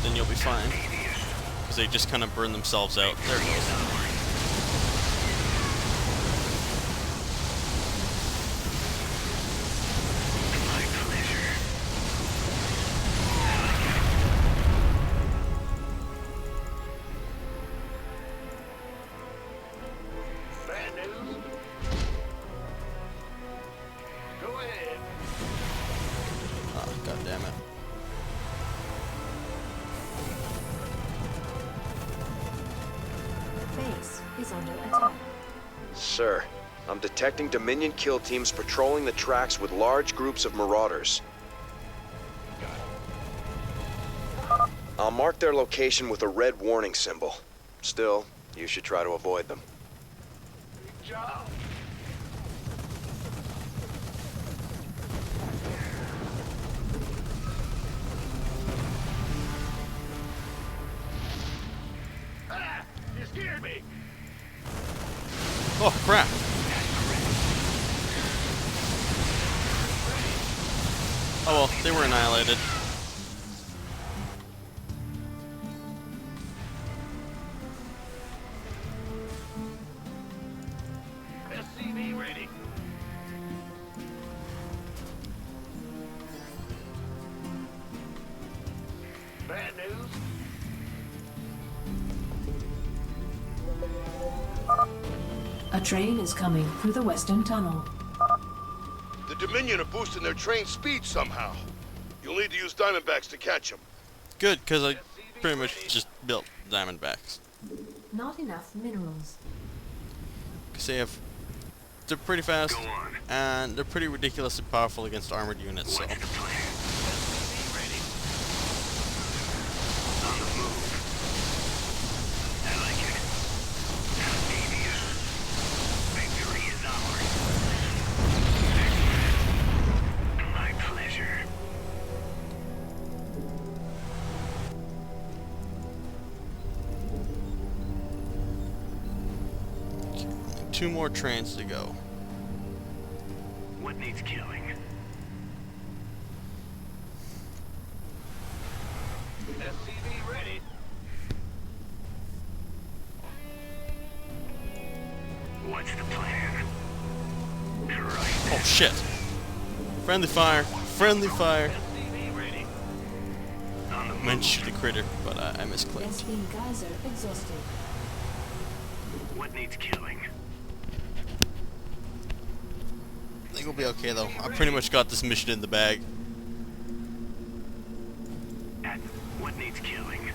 then you'll be fine. Because they just kind of burn themselves out. There it goes. Sir, I'm detecting Dominion kill teams patrolling the tracks with large groups of marauders. I'll mark their location with a red warning symbol. Still, you should try to avoid them. Good job. Ah! You scared me! Oh, crap. Oh well, they were annihilated. SCV ready. Bad news? A train is coming through the western tunnel. The Dominion are boosting their train speed somehow. You'll need to use Diamondbacks to catch them. Good, because I pretty much just built Diamondbacks. Not enough minerals. Because they're pretty fast, and they're pretty ridiculously powerful against armored units, so. Two more trains to go. What needs killing? SCV ready. What's the plan? Christ. Oh shit! Friendly fire! Friendly fire! SCV ready. On the I meant to shoot the critter, but I misclicked. Vespene Geyser exhausted. What needs killing? I think we'll be okay though. I pretty much got this mission in the bag. What needs killing?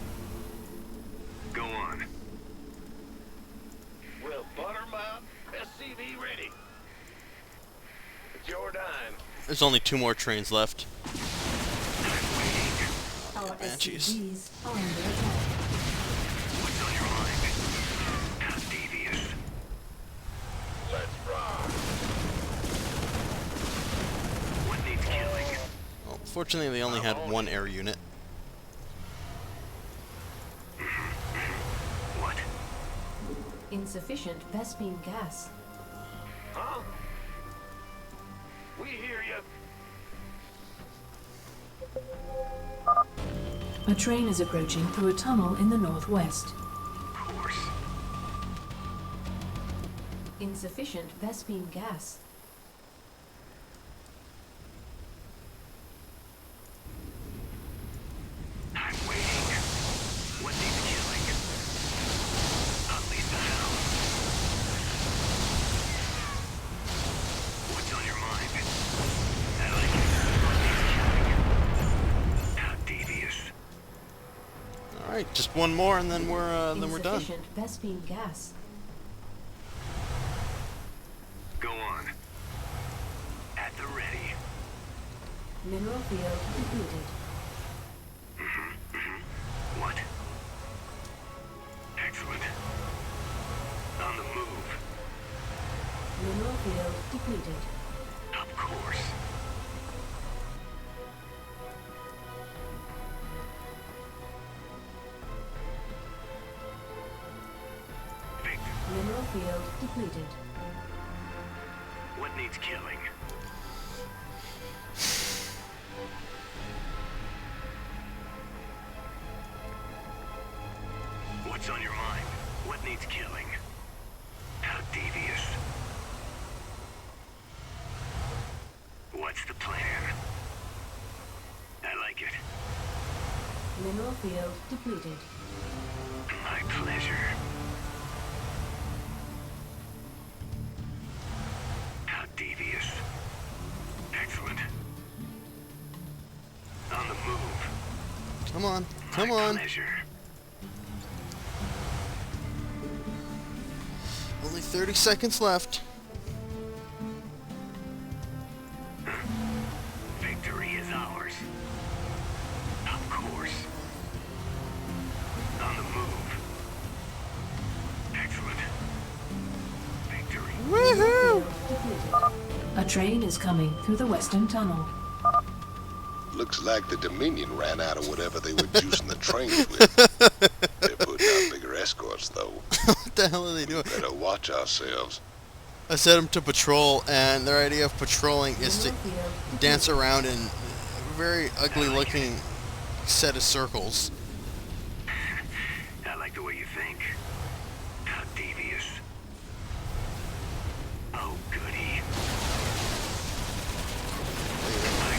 Go on. Well, Buttermouth, SCV ready. It's your dime. There's only two more trains left. Our Banshees. SCVs are under attack. What's on your mind? How devious. Let's rock. What needs killing? Well, fortunately, they only had one air unit. What? Insufficient Vespene gas. Huh? We hear you. A train is approaching through a tunnel in the northwest. Of course. Insufficient Vespene gas. I'm waiting. What needs killing? Unleash the hound. What's on your mind? I like it. What needs killing? How devious. All right, just one more, and then we're done. Insufficient Vespene gas. Go on. At the ready. Mineral field depleted. What? Excellent. On the move. Mineral field depleted. Of course. Victor, Mineral field depleted. what needs killing? What's on your mind? What needs killing? How devious. What's the plan? I like it. Mineral field depleted. My pleasure. How devious. Excellent. On the move. Come on. Come My on. pleasure. Only 30 seconds left. Victory is ours. Of course. On the move. Excellent. Victory. Woohoo! Depleted. A train is coming through the western tunnel. Looks like the Dominion ran out of whatever they were juicing the trains with. They're putting out bigger escorts, though. What the hell are they doing? Better watch ourselves. I set them to patrol, and their idea of patrolling is to Mineral field dance around in a very ugly-looking set of circles. I like the way you think. How devious. Oh, goody.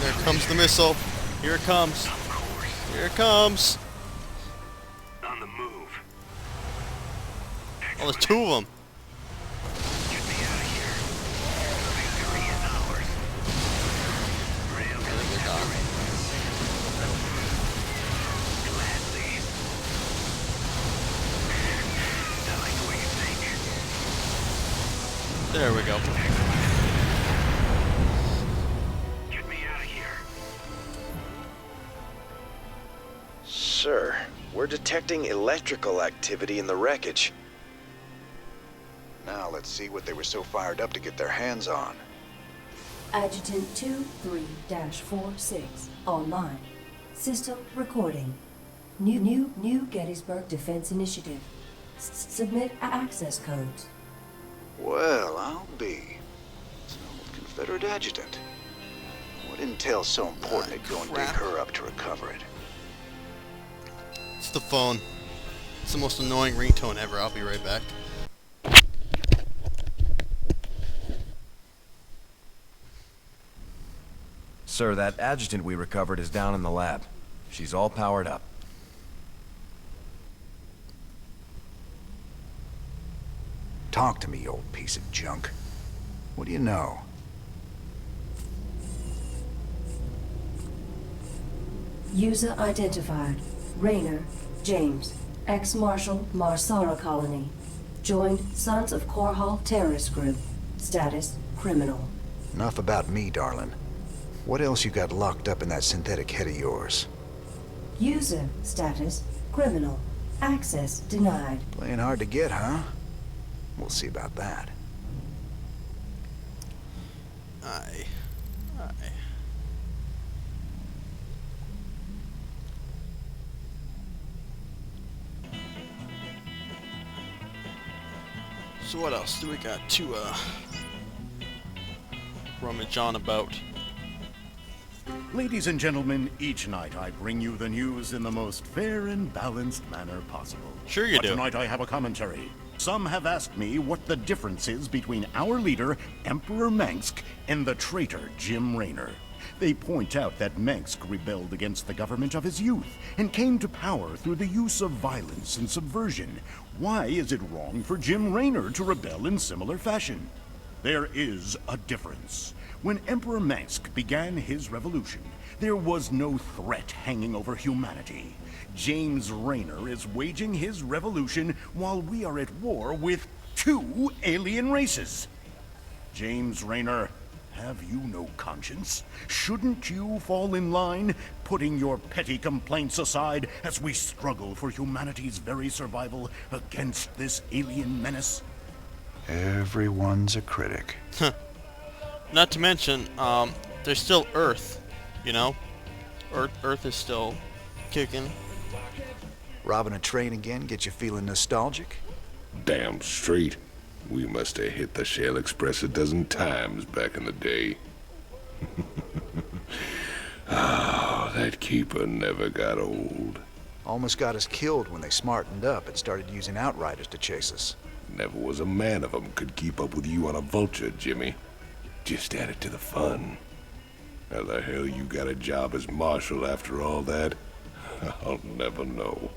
There comes the missile. Here it comes. Of course. Here it comes. On the move. Oh, there's two of them. Get me out of here. Victory is ours. Railgun accelerated. Gladly. I like the way you think. There we go. Get me out of here. Sir, we're detecting electrical activity in the wreckage. Now let's see what they were so fired up to get their hands on. Adjutant 23-46 online. System recording. New Gettysburg Defense Initiative. Submit access codes. Well, I'll be. So, Confederate adjutant. What intel's so important it'd go and dig crap. her up to recover it? It's the phone. It's the most annoying ringtone ever. I'll be right back. Sir, that adjutant we recovered is down in the lab. She's all powered up. Talk to me, you old piece of junk. What do you know? User identified. Raynour, James. Ex-Marshal, Marsara Colony. Joined Sons of Korhal Terrorist Group. Status, criminal. Enough about me, darling. What else you got locked up in that synthetic head of yours? User status, criminal. Access denied. Playing hard to get, huh? We'll see about that. Aye. So what else do we got to rummage on about? Ladies and gentlemen, each night I bring you the news in the most fair and balanced manner possible. Sure you But do. tonight I have a commentary. Some have asked me what the difference is between our leader, Emperor Mengsk, and the traitor, Jim Raynour. They point out that Mengsk rebelled against the government of his youth and came to power through the use of violence and subversion. Why is it wrong for Jim Raynour to rebel in similar fashion? There is a difference. When Emperor Mengsk began his revolution, there was no threat hanging over humanity. James Raynour is waging his revolution while we are at war with 2 alien races. James Raynour, have you no conscience? Shouldn't you fall in line, putting your petty complaints aside as we struggle for humanity's very survival against this alien menace? Everyone's a critic. Not to mention, there's still Earth, you know? Earth is still kicking. Robbing a train again get you feeling nostalgic? Damn straight. We must have hit the Shell Express a dozen times back in the day. Oh, that keeper never got old. Almost got us killed when they smartened up and started using outriders to chase us. Never was a man of 'em could keep up with you on a vulture, Jimmy. Just added to the fun. How the hell you got a job as marshal after all that? I'll never know.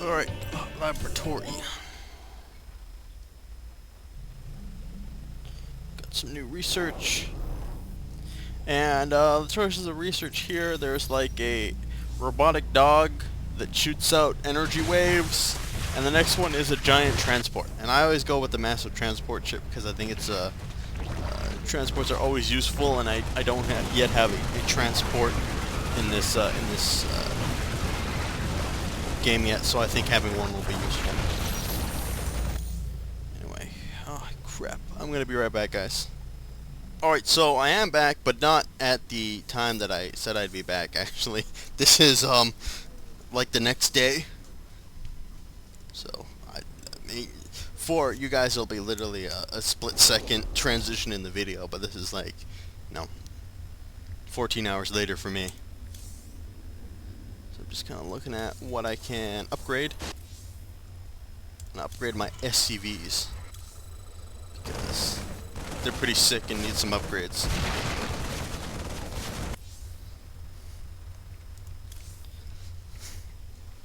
Alright, laboratory. Got some new research. And the choices of research here, there's like a robotic dog that shoots out energy waves. And the next one is a giant transport. And I always go with the massive transport ship because I think it's transports are always useful, and I don't yet have a transport in this game yet, so I think having one will be useful. Anyway, oh crap, I'm gonna be right back, guys. Alright, so I am back, but not at the time that I said I'd be back, actually. This is like the next day. So I mean, for you guys it'll be literally a split-second transition in the video, but this is like, 14 hours later for me. So I'm just kind of looking at what I can upgrade. And upgrade my SCVs, because they're pretty sick and need some upgrades.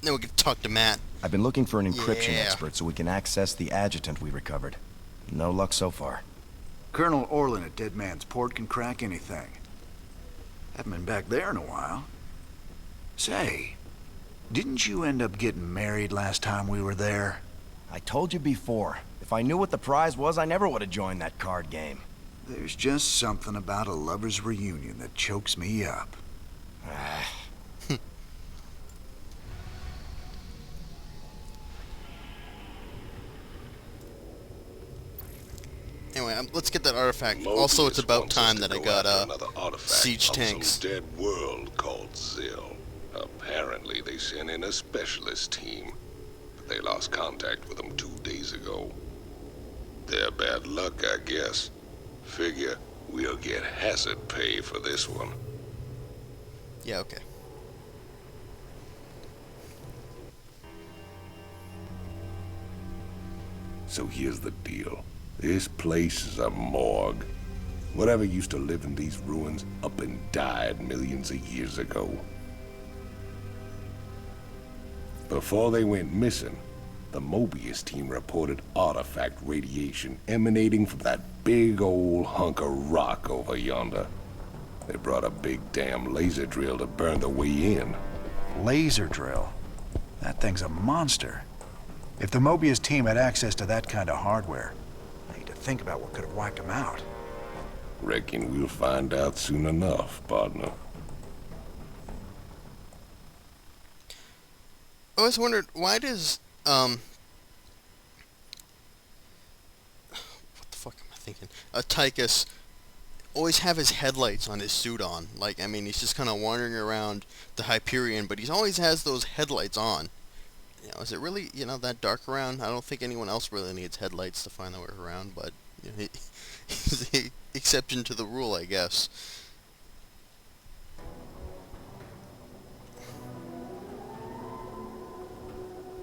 Then we can talk to Matt. I've been looking for an encryption Yeah. expert so we can access the adjutant we recovered. No luck so far. Colonel Orlin at Dead Man's Port can crack anything. Haven't been back there in a while. Say, didn't you end up getting married last time we were there? I told you before, if I knew what the prize was, I never would have joined that card game. There's just something about a lover's reunion that chokes me up. Anyway, let's get that artifact. Mobius Also, it's about wants us time to that I go got after another artifact siege of tanks. some dead world called Zill. Apparently, they sent in a specialist team, but they lost contact with them 2 days ago. Their bad luck, I guess. Figure we'll get hazard pay for this one. Yeah, okay. So here's the deal. This place is a morgue. Whatever used to live in these ruins up and died millions of years ago. Before they went missing, the Mobius team reported artifact radiation emanating from that big old hunk of rock over yonder. They brought a big damn laser drill to burn the way in. Laser drill? That thing's a monster. If the Mobius team had access to that kind of hardware, I need to think about what could have wiped them out. Reckon we'll find out soon enough, partner. I always wondered, why does, what the fuck am I thinking? Tychus always have his headlights on his suit on. Like, I mean, he's just kind of wandering around the Hyperion, but he always has those headlights on. You know, is it really, that dark around? I don't think anyone else really needs headlights to find their way around, but he's the exception to the rule, I guess.